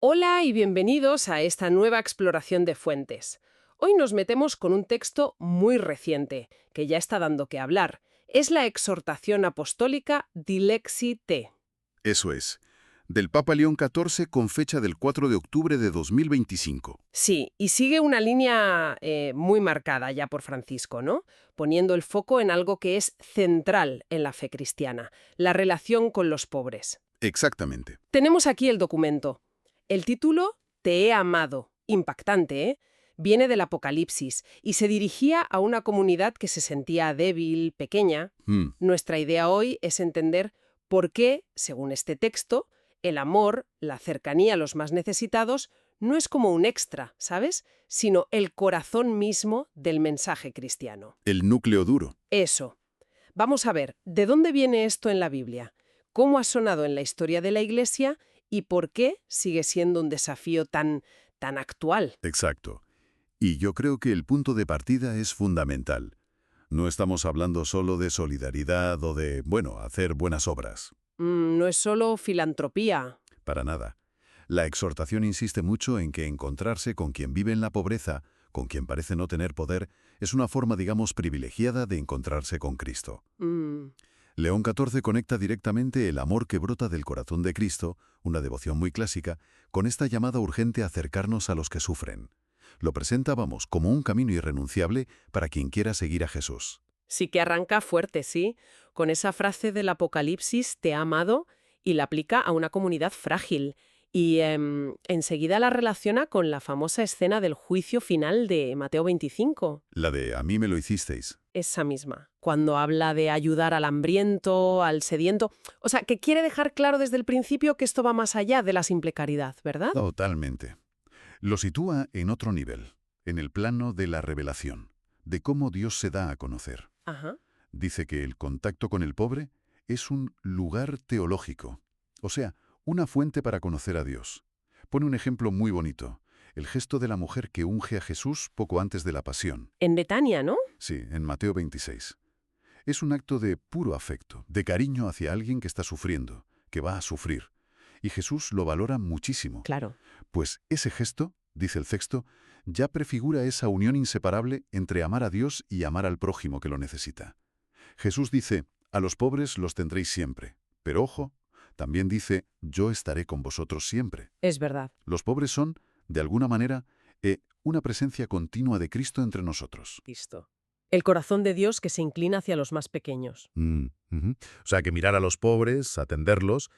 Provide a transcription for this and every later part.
Hola y bienvenidos a esta nueva exploración de fuentes. Hoy nos metemos con un texto muy reciente, que ya está dando que hablar. Es la exhortación apostólica Dilexi Te. Eso es, del Papa León XIV con fecha del 4 de octubre de 2025. Sí, y sigue una línea muy marcada ya por Francisco, ¿no? Poniendo el foco en algo que es central en la fe cristiana, la relación con los pobres. Exactamente. Tenemos aquí el documento. El título, Te he amado. Impactante, ¿eh? Viene del Apocalipsis y se dirigía a una comunidad que se sentía débil, pequeña. Mm, Nuestra idea hoy es entender por qué, según este texto, el amor, la cercanía a los más necesitados, no es como un extra, ¿sabes? Sino el corazón mismo del mensaje cristiano. el núcleo duro. Eso. Vamos a ver, ¿de dónde viene esto en la Biblia? ¿Cómo ha sonado en la historia de la Iglesia? ¿Y por qué sigue siendo un desafío tan actual? Exacto. Y yo creo que el punto de partida es fundamental. No estamos hablando solo de solidaridad o de, hacer buenas obras. No es solo filantropía. Para nada. La exhortación insiste mucho en que encontrarse con quien vive en la pobreza, con quien parece no tener poder, es una forma, digamos, privilegiada de encontrarse con Cristo. Mm, León XIV conecta directamente el amor que brota del corazón de Cristo, una devoción muy clásica, con esta llamada urgente a acercarnos a los que sufren. Lo presenta, como un camino irrenunciable para quien quiera seguir a Jesús. sí que arranca fuerte, sí, con esa frase del Apocalipsis, te ha amado, y la aplica a una comunidad frágil. Y enseguida la relaciona con la famosa escena del juicio final de Mateo 25. La de a mí me lo hicisteis. Esa misma, cuando habla de ayudar al hambriento, al sediento. O sea, que quiere dejar claro desde el principio que esto va más allá de la simple caridad, ¿verdad? Totalmente. Lo sitúa en otro nivel, en el plano de la revelación, de cómo Dios se da a conocer. Ajá. Dice que el contacto con el pobre es un lugar teológico, o sea, una fuente para conocer a Dios. Pone un ejemplo muy bonito, el gesto de la mujer que unge a Jesús poco antes de la pasión. En Betania, ¿no? Sí, en Mateo 26. Es un acto de puro afecto, de cariño hacia alguien que está sufriendo, que va a sufrir. Y Jesús lo valora muchísimo. Claro. Pues ese gesto, dice el texto, ya prefigura esa unión inseparable entre amar a Dios y amar al prójimo que lo necesita. Jesús dice, a los pobres los tendréis siempre. Pero ojo, también dice, yo estaré con vosotros siempre. Es verdad. Los pobres son, de alguna manera, una presencia continua de Cristo entre nosotros. Listo. El corazón de Dios que se inclina hacia los más pequeños. Ujú. O sea, que mirar a los pobres, atenderlos,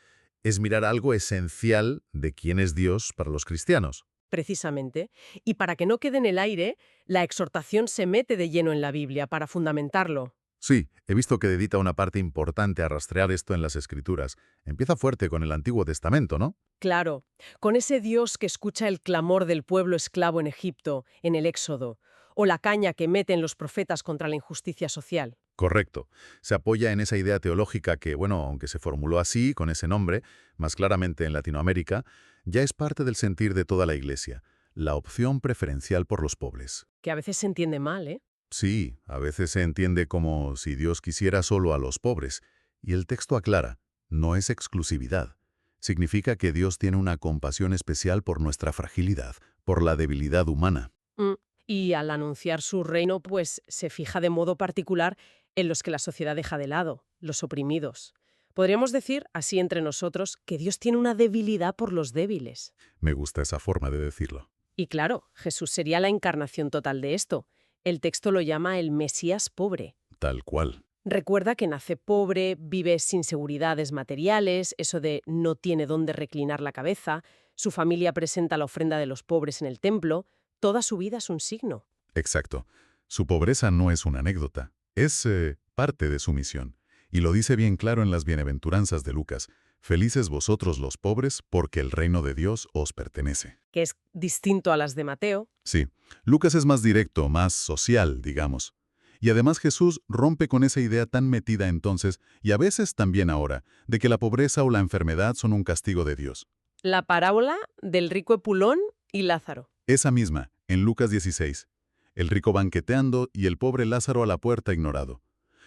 es mirar algo esencial de quién es Dios para los cristianos. Precisamente. Y para que no quede en el aire, la exhortación se mete de lleno en la Biblia para fundamentarlo. Sí, he visto que dedica una parte importante a rastrear esto en las Escrituras. Empieza fuerte con el Antiguo Testamento, ¿no? Claro, con ese Dios que escucha el clamor del pueblo esclavo en Egipto, en el Éxodo, o la caña que meten los profetas contra la injusticia social. Correcto. Se apoya en esa idea teológica que, aunque se formuló así, con ese nombre, más claramente en Latinoamérica, ya es parte del sentir de toda la Iglesia, la opción preferencial por los pobres. Que a veces se entiende mal, ¿eh? Sí, a veces se entiende como si Dios quisiera solo a los pobres, y el texto aclara, no es exclusividad. Significa que Dios tiene una compasión especial por nuestra fragilidad, por la debilidad humana. Mm. Y al anunciar su reino, pues se fija de modo particular en los que la sociedad deja de lado, los oprimidos. Podríamos decir, así entre nosotros, que Dios tiene una debilidad por los débiles. Me gusta esa forma de decirlo. Y claro, Jesús sería la encarnación total de esto. El texto lo llama el Mesías pobre. Tal cual. Recuerda que nace pobre, vive sin seguridades materiales, eso de no tiene dónde reclinar la cabeza, su familia presenta la ofrenda de los pobres en el templo, toda su vida es un signo. Exacto. Su pobreza no es una anécdota, es parte de su misión. Y lo dice bien claro en las bienaventuranzas de Lucas. Felices vosotros los pobres, porque el reino de Dios os pertenece. Que es distinto a las de Mateo. Sí, Lucas es más directo, más social, digamos. Y además Jesús rompe con esa idea tan metida entonces, y a veces también ahora, de que la pobreza o la enfermedad son un castigo de Dios. La parábola del rico Epulón y Lázaro. Esa misma, en Lucas 16. El rico banqueteando y el pobre Lázaro a la puerta ignorado.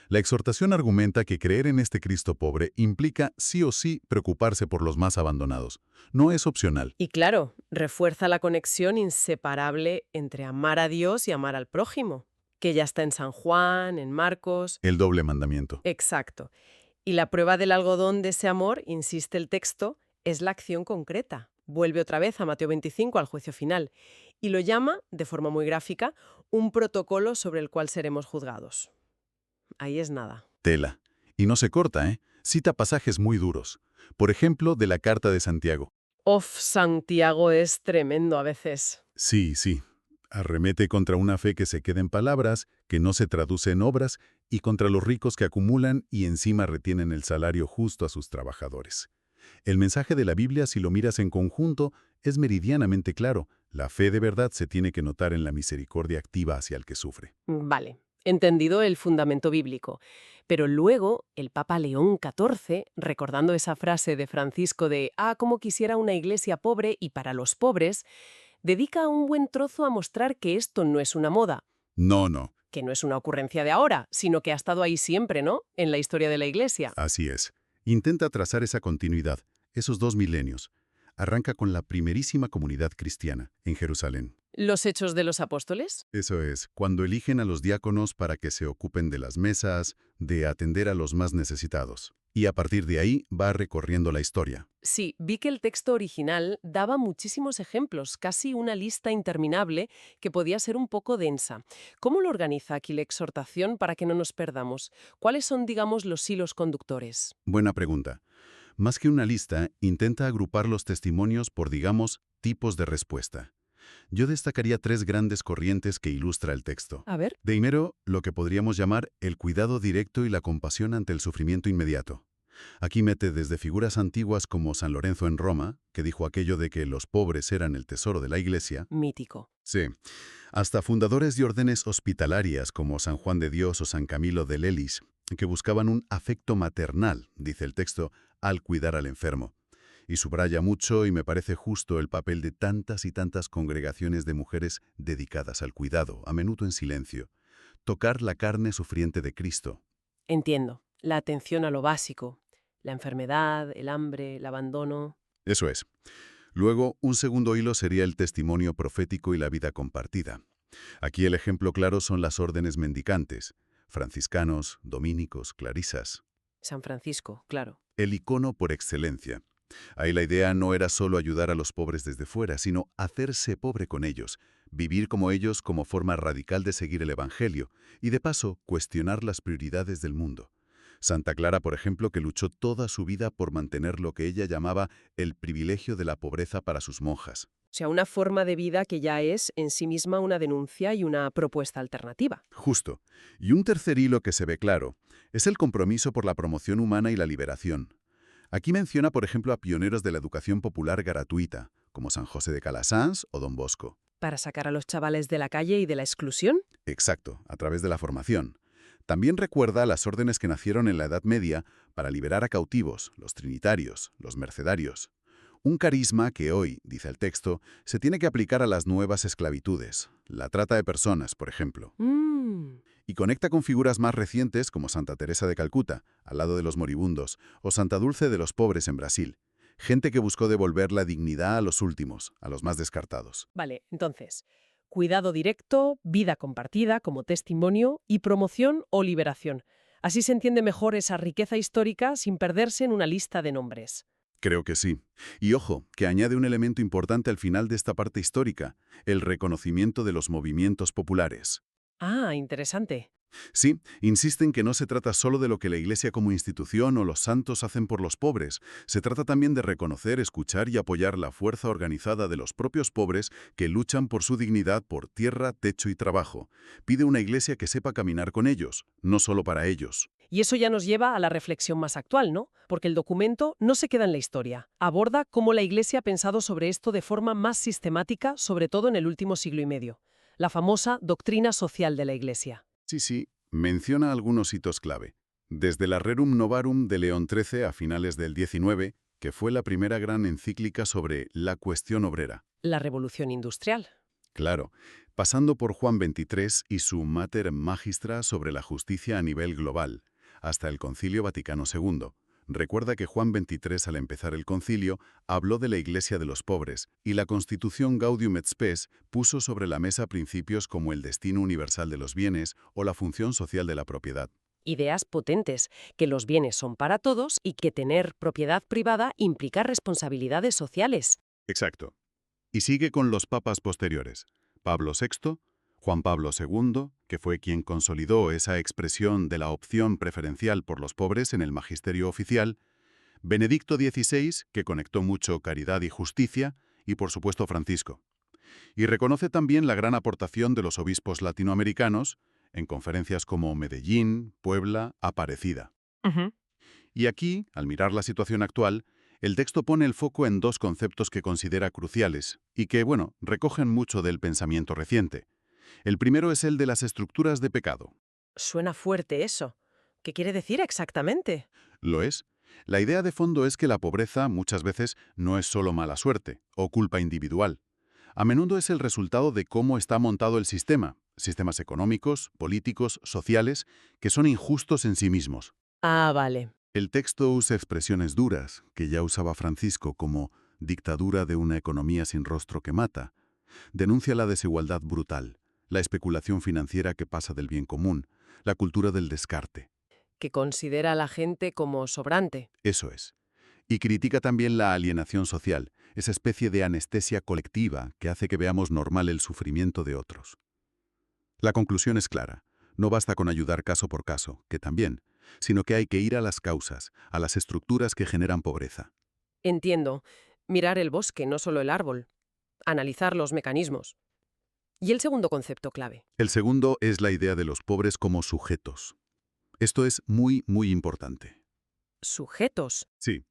La exhortación argumenta que creer en este Cristo pobre implica sí o sí preocuparse por los más abandonados. No es opcional. Y claro, refuerza la conexión inseparable entre amar a Dios y amar al prójimo, que ya está en San Juan, en Marcos. El doble mandamiento. Exacto. Y la prueba del algodón de ese amor, insiste el texto, es la acción concreta. Vuelve otra vez a Mateo 25, al juicio final, y lo llama, de forma muy gráfica, un protocolo sobre el cual seremos juzgados. Ahí es nada. Tela. Y no se corta, ¿eh? Cita pasajes muy duros. Por ejemplo, de la Carta de Santiago. Santiago es tremendo a veces. Sí, sí. Arremete contra una fe que se queda en palabras, que no se traduce en obras, y contra los ricos que acumulan y encima retienen el salario justo a sus trabajadores. El mensaje de la Biblia, si lo miras en conjunto, es meridianamente claro. La fe de verdad se tiene que notar en la misericordia activa hacia el que sufre. Vale, entendido el fundamento bíblico. Pero luego, el Papa León XIV, recordando esa frase de Francisco de cómo quisiera una iglesia pobre y para los pobres, dedica un buen trozo a mostrar que esto no es una moda, No, no. que no es una ocurrencia de ahora, sino que ha estado ahí siempre, ¿no?, en la historia de la iglesia. Así es. Intenta trazar esa continuidad, esos 2 milenios. Arranca con la primerísima comunidad cristiana, en Jerusalén. ¿Los Hechos de los Apóstoles? Eso es, cuando eligen a los diáconos para que se ocupen de las mesas, de atender a los más necesitados. Y a partir de ahí va recorriendo la historia. Sí, vi que el texto original daba muchísimos ejemplos, casi una lista interminable que podía ser un poco densa. ¿Cómo lo organiza aquí la exhortación para que no nos perdamos? ¿Cuáles son, digamos, los hilos conductores? Buena pregunta. Más que una lista, intenta agrupar los testimonios por, digamos, tipos de respuesta. Yo destacaría 3 grandes corrientes que ilustra el texto. A ver. Primero, lo que podríamos llamar el cuidado directo y la compasión ante el sufrimiento inmediato. Aquí mete desde figuras antiguas como San Lorenzo en Roma, que dijo aquello de que los pobres eran el tesoro de la Iglesia. Mítico. Sí. Hasta fundadores de órdenes hospitalarias como San Juan de Dios o San Camilo de Lelis, que buscaban un afecto maternal, dice el texto, al cuidar al enfermo. Y subraya mucho y me parece justo el papel de tantas y tantas congregaciones de mujeres dedicadas al cuidado, a menudo en silencio. Tocar la carne sufriente de Cristo. Entiendo. La atención a lo básico. La enfermedad, el hambre, el abandono. Eso es. Luego, un segundo hilo sería el testimonio profético y la vida compartida. Aquí el ejemplo claro son las órdenes mendicantes, franciscanos, dominicos, clarisas. San Francisco, claro. El icono por excelencia. Ahí la idea no era solo ayudar a los pobres desde fuera, sino hacerse pobre con ellos, vivir como ellos como forma radical de seguir el Evangelio y, de paso, cuestionar las prioridades del mundo. Santa Clara, por ejemplo, que luchó toda su vida por mantener lo que ella llamaba el privilegio de la pobreza para sus monjas. O sea, una forma de vida que ya es en sí misma una denuncia y una propuesta alternativa. Justo. Y un tercer hilo que se ve claro es el compromiso por la promoción humana y la liberación. Aquí menciona, por ejemplo, a pioneros de la educación popular gratuita, como San José de Calasanz o Don Bosco. ¿Para sacar a los chavales de la calle y de la exclusión? Exacto, a través de la formación. También recuerda las órdenes que nacieron en la Edad Media para liberar a cautivos, los trinitarios, los mercedarios. Un carisma que hoy, dice el texto, se tiene que aplicar a las nuevas esclavitudes, la trata de personas, por ejemplo. Y conecta con figuras más recientes como Santa Teresa de Calcuta, al lado de los moribundos, o Santa Dulce de los pobres en Brasil. Gente que buscó devolver la dignidad a los últimos, a los más descartados. Vale, entonces, cuidado directo, vida compartida como testimonio y promoción o liberación. Así se entiende mejor esa riqueza histórica sin perderse en una lista de nombres. Creo que sí. Y ojo, que añade un elemento importante al final de esta parte histórica, el reconocimiento de los movimientos populares. Interesante. Sí, insisten que no se trata solo de lo que la Iglesia como institución o los santos hacen por los pobres. Se trata también de reconocer, escuchar y apoyar la fuerza organizada de los propios pobres que luchan por su dignidad, por tierra, techo y trabajo. Pide una Iglesia que sepa caminar con ellos, no solo para ellos. Y eso ya nos lleva a la reflexión más actual, ¿no? Porque el documento no se queda en la historia. Aborda cómo la Iglesia ha pensado sobre esto de forma más sistemática, sobre todo en el último siglo y medio. La famosa doctrina social de la Iglesia. Sí, menciona algunos hitos clave. Desde la Rerum Novarum de León XIII a finales del XIX, que fue la primera gran encíclica sobre la cuestión obrera. La revolución industrial. Claro, pasando por Juan 23 y su Mater Magistra sobre la justicia a nivel global, hasta el Concilio Vaticano II. Recuerda que Juan 23, al empezar el concilio, habló de la Iglesia de los pobres, y la Constitución Gaudium et Spes puso sobre la mesa principios como el destino universal de los bienes o la función social de la propiedad. Ideas potentes, que los bienes son para todos y que tener propiedad privada implica responsabilidades sociales. Exacto. Y sigue con los papas posteriores. Pablo VI, Juan Pablo II, que fue quien consolidó esa expresión de la opción preferencial por los pobres en el magisterio oficial, Benedicto XVI, que conectó mucho caridad y justicia, y por supuesto Francisco. Y reconoce también la gran aportación de los obispos latinoamericanos en conferencias como Medellín, Puebla, Aparecida. Y aquí, al mirar la situación actual, el texto pone el foco en dos conceptos que considera cruciales y que, recogen mucho del pensamiento reciente. El primero es el de las estructuras de pecado. Suena fuerte eso. ¿Qué quiere decir exactamente? Lo es. La idea de fondo es que la pobreza muchas veces no es solo mala suerte o culpa individual. A menudo es el resultado de cómo está montado el sistema, sistemas económicos, políticos, sociales, que son injustos en sí mismos. Ah, vale. El texto usa expresiones duras, que ya usaba Francisco, como dictadura de una economía sin rostro que mata. Denuncia la desigualdad brutal, la especulación financiera que pasa del bien común, la cultura del descarte. Que considera a la gente como sobrante. Eso es. Y critica también la alienación social, esa especie de anestesia colectiva que hace que veamos normal el sufrimiento de otros. La conclusión es clara. No basta con ayudar caso por caso, que también, sino que hay que ir a las causas, a las estructuras que generan pobreza. Entiendo. Mirar el bosque, no solo el árbol. Analizar los mecanismos. Y el segundo concepto clave. El segundo es la idea de los pobres como sujetos. Esto es muy, muy importante. Sujetos. Sí.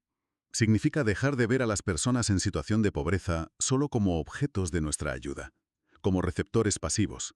Significa dejar de ver a las personas en situación de pobreza solo como objetos de nuestra ayuda, como receptores pasivos.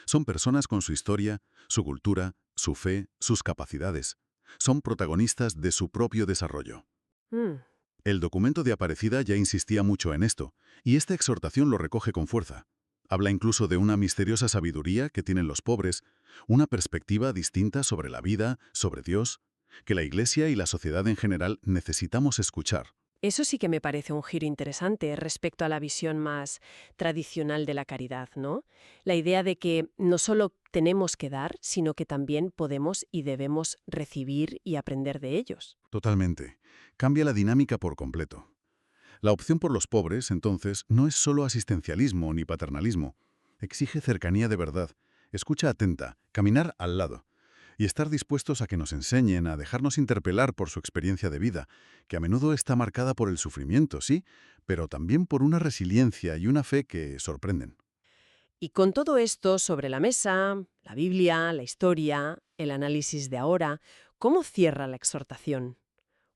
Son personas con su historia, su cultura, su fe, sus capacidades. Son protagonistas de su propio desarrollo. Mm. El documento de Aparecida ya insistía mucho en esto, y esta exhortación lo recoge con fuerza. Habla incluso de una misteriosa sabiduría que tienen los pobres, una perspectiva distinta sobre la vida, sobre Dios, que la Iglesia y la sociedad en general necesitamos escuchar. Eso sí que me parece un giro interesante respecto a la visión más tradicional de la caridad, ¿no? La idea de que no solo tenemos que dar, sino que también podemos y debemos recibir y aprender de ellos. Totalmente. Cambia la dinámica por completo. La opción por los pobres, entonces, no es solo asistencialismo ni paternalismo. Exige cercanía de verdad, escucha atenta, caminar al lado y estar dispuestos a que nos enseñen, a dejarnos interpelar por su experiencia de vida, que a menudo está marcada por el sufrimiento, sí, pero también por una resiliencia y una fe que sorprenden. Y con todo esto sobre la mesa, la Biblia, la historia, el análisis de ahora, ¿cómo cierra la exhortación?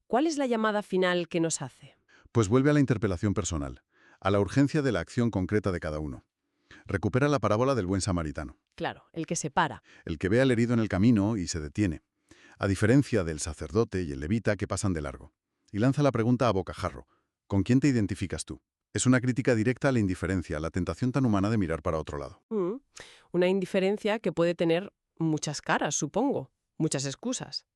¿Cuál es la llamada final que nos hace? Pues vuelve a la interpelación personal, a la urgencia de la acción concreta de cada uno. Recupera la parábola del buen samaritano, Claro, el que se para. el que ve al herido en el camino y se detiene, a diferencia del sacerdote y el levita que pasan de largo. Y lanza la pregunta a bocajarro: ¿con quién te identificas tú? Es una crítica directa a la indiferencia, a la tentación tan humana de mirar para otro lado. Una indiferencia que puede tener muchas caras, supongo, muchas excusas.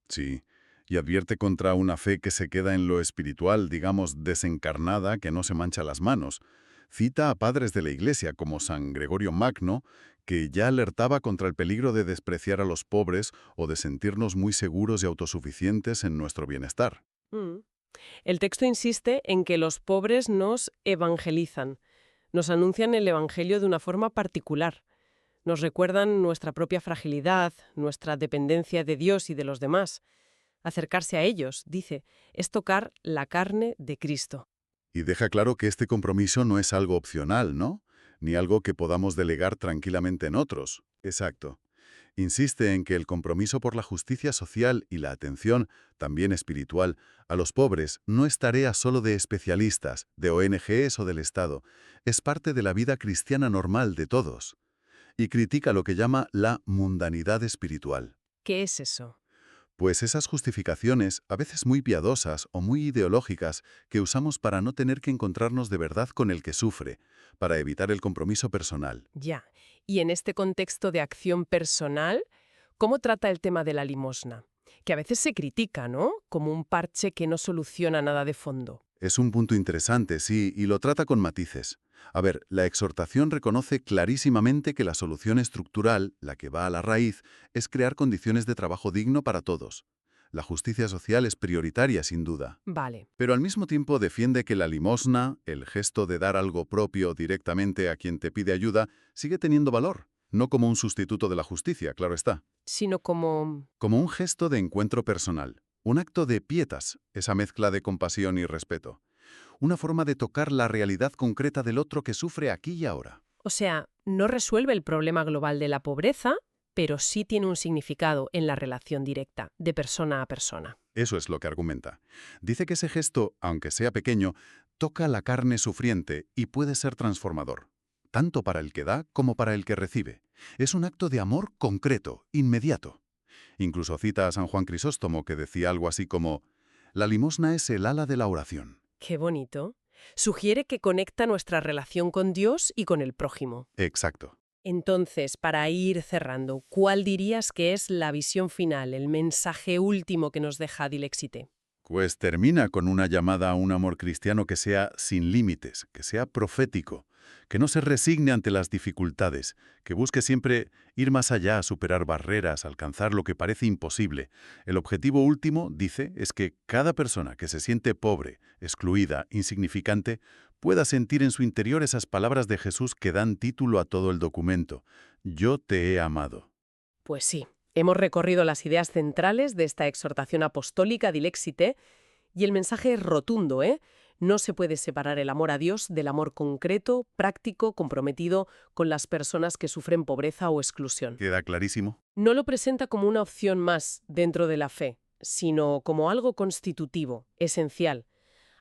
Sí, y advierte contra una fe que se queda en lo espiritual, digamos, desencarnada, que no se mancha las manos. Cita a padres de la Iglesia, como San Gregorio Magno, que ya alertaba contra el peligro de despreciar a los pobres o de sentirnos muy seguros y autosuficientes en nuestro bienestar. Mm. El texto insiste en que los pobres nos evangelizan, nos anuncian el Evangelio de una forma particular, nos recuerdan nuestra propia fragilidad, nuestra dependencia de Dios y de los demás. Acercarse a ellos, dice, es tocar la carne de Cristo. Y deja claro que este compromiso no es algo opcional, ¿no? Ni algo que podamos delegar tranquilamente en otros. Exacto. Insiste en que el compromiso por la justicia social y la atención, también espiritual, a los pobres no es tarea solo de especialistas, de ONGs o del Estado. Es parte de la vida cristiana normal de todos. Y critica lo que llama la mundanidad espiritual. ¿Qué es eso? Pues esas justificaciones, a veces muy piadosas o muy ideológicas, que usamos para no tener que encontrarnos de verdad con el que sufre, para evitar el compromiso personal. Ya. Y en este contexto de acción personal, ¿cómo trata el tema de la limosna? Que a veces se critica, ¿no? Como un parche que no soluciona nada de fondo. Es un punto interesante, sí, y lo trata con matices. A ver, la exhortación reconoce clarísimamente que la solución estructural, la que va a la raíz, es crear condiciones de trabajo digno para todos. La justicia social es prioritaria, sin duda. Vale. Pero al mismo tiempo defiende que la limosna, el gesto de dar algo propio directamente a quien te pide ayuda, sigue teniendo valor, no como un sustituto de la justicia, claro está. Sino como... Como un gesto de encuentro personal, un acto de pietas, esa mezcla de compasión y respeto. Una forma de tocar la realidad concreta del otro que sufre aquí y ahora. O sea, no resuelve el problema global de la pobreza, pero sí tiene un significado en la relación directa, de persona a persona. Eso es lo que argumenta. Dice que ese gesto, aunque sea pequeño, toca la carne sufriente y puede ser transformador, tanto para el que da como para el que recibe. Es un acto de amor concreto, inmediato. Incluso cita a San Juan Crisóstomo, que decía algo así como: «La limosna es el ala de la oración». Qué bonito. Sugiere que conecta nuestra relación con Dios y con el prójimo. Exacto. Entonces, para ir cerrando, ¿cuál dirías que es la visión final, el mensaje último que nos deja Dil-Éxite? Pues termina con una llamada a un amor cristiano que sea sin límites, que sea profético, que no se resigne ante las dificultades, que busque siempre ir más allá, superar barreras, alcanzar lo que parece imposible. El objetivo último, dice, es que cada persona que se siente pobre, excluida, insignificante, pueda sentir en su interior esas palabras de Jesús que dan título a todo el documento: «Yo te he amado». Pues sí, hemos recorrido las ideas centrales de esta exhortación apostólica Dil-Éxite y el mensaje es rotundo, ¿eh? No se puede separar el amor a Dios del amor concreto, práctico, comprometido con las personas que sufren pobreza o exclusión. ¿Queda clarísimo? No lo presenta como una opción más dentro de la fe, sino como algo constitutivo, esencial,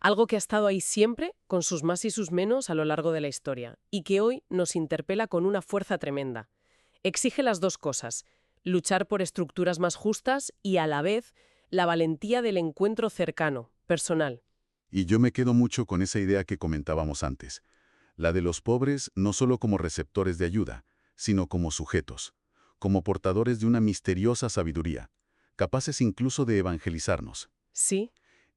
algo que ha estado ahí siempre, con sus más y sus menos a lo largo de la historia, y que hoy nos interpela con una fuerza tremenda. Exige las dos cosas: luchar por estructuras más justas y, a la vez, la valentía del encuentro cercano, personal. Y yo me quedo mucho con esa idea que comentábamos antes, la de los pobres no solo como receptores de ayuda, sino como sujetos, como portadores de una misteriosa sabiduría, capaces incluso de evangelizarnos. Sí,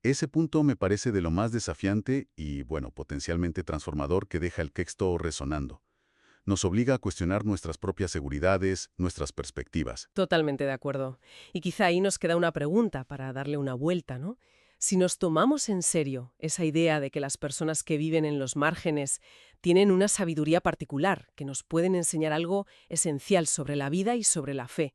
Ese punto me parece de lo más desafiante y, bueno, potencialmente transformador que deja el texto resonando. Nos obliga a cuestionar nuestras propias seguridades, nuestras perspectivas. totalmente de acuerdo. Y quizá ahí nos queda una pregunta para darle una vuelta, ¿no? Si nos tomamos en serio esa idea de que las personas que viven en los márgenes tienen una sabiduría particular, que nos pueden enseñar algo esencial sobre la vida y sobre la fe,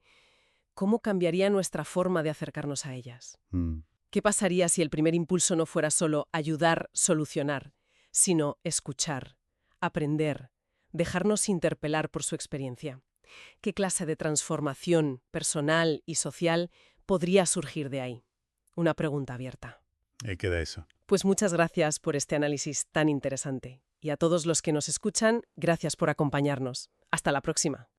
¿cómo cambiaría nuestra forma de acercarnos a ellas? Mm. ¿Qué pasaría si el primer impulso no fuera solo ayudar, solucionar, sino escuchar, aprender, dejarnos interpelar por su experiencia? ¿Qué clase de transformación personal y social podría surgir de ahí? Una pregunta abierta. Ahí queda eso. Pues muchas gracias por este análisis tan interesante. Y a todos los que nos escuchan, gracias por acompañarnos. Hasta la próxima.